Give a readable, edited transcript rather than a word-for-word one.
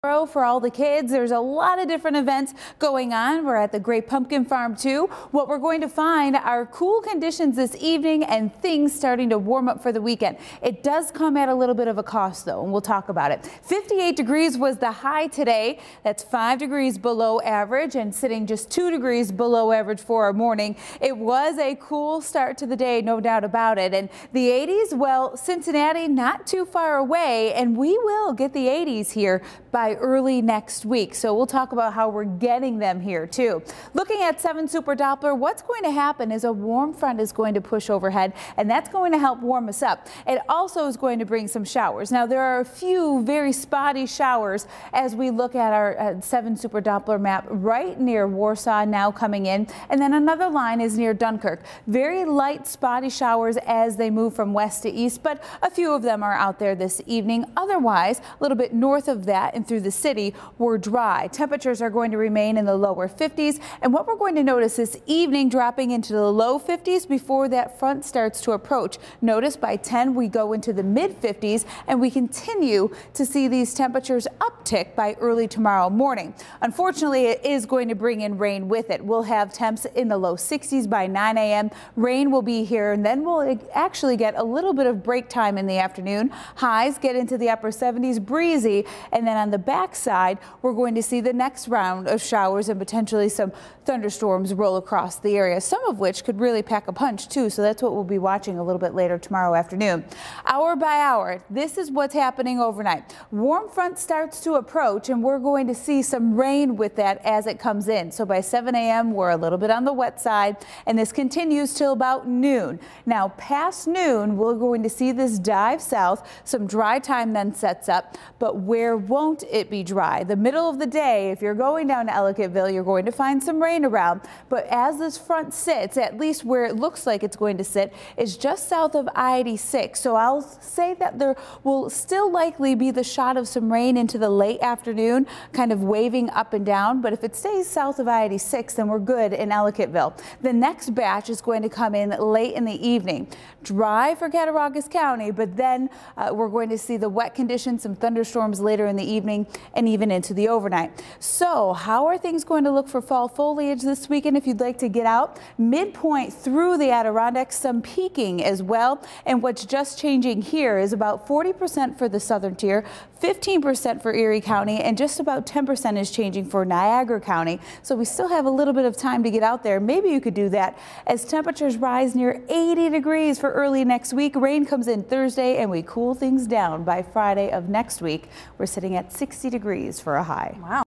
For all the kids. There's a lot of different events going on. We're at the Great Pumpkin Farm too. What we're going to find are cool conditions this evening and things starting to warm up for the weekend. It does come at a little bit of a cost though, and we'll talk about it. 58 degrees was the high today. That's 5 degrees below average and sitting just 2 degrees below average for our morning. It was a cool start to the day, no doubt about it. And the 80s, well, Cincinnati not too far away, and we will get the 80s here by early next week. So we'll talk about how we're getting them here too. Looking at 7 Super Doppler, what's going to happen is a warm front is going to push overhead, and that's going to help warm us up. It also is going to bring some showers. Now there are a few very spotty showers as we look at our 7 Super Doppler map right near Warsaw now coming in, and then another line is near Dunkirk. Very light spotty showers as they move from west to east, but a few of them are out there this evening. Otherwise, a little bit north of that and through the city, we're dry. Temperatures are going to remain in the lower 50s, and what we're going to notice this evening dropping into the low 50s before that front starts to approach. Notice by 10 we go into the mid 50s, and we continue to see these temperatures uptick by early tomorrow morning. Unfortunately, it is going to bring in rain with it. We'll have temps in the low 60s by 9 a.m. Rain will be here, and then we'll actually get a little bit of break time in the afternoon. Highs get into the upper 70s, breezy, and then on the backside, we're going to see the next round of showers and potentially some thunderstorms roll across the area, some of which could really pack a punch too. So that's what we'll be watching a little bit later tomorrow afternoon. Hour by hour, this is what's happening overnight. Warm front starts to approach, and we're going to see some rain with that as it comes in. So by 7 a.m. we're a little bit on the wet side, and this continues till about noon. Now past noon, we're going to see this dive south. Some dry time then sets up, but where won't it be dry? The middle of the day, if you're going down to Ellicottville, you're going to find some rain around. But as this front sits, at least where it looks like it's going to sit, is just south of I-86. So I'll say that there will still likely be the shot of some rain into the late afternoon, kind of waving up and down. But if it stays south of I-86, then we're good in Ellicottville. The next batch is going to come in late in the evening. Dry for Cattaraugus County, but then we're going to see the wet conditions, some thunderstorms later in the evening and even into the overnight. So how are things going to look for fall foliage this weekend? If you'd like to get out, midpoint through the Adirondacks, some peaking as well. And what's just changing here is about 40% for the southern tier, 15% for Erie County, and just about 10% is changing for Niagara County. So we still have a little bit of time to get out there. Maybe you could do that as temperatures rise near 80 degrees for early next week. Rain comes in Thursday, and we cool things down by Friday of next week. We're sitting at 60 degrees for a high. Wow.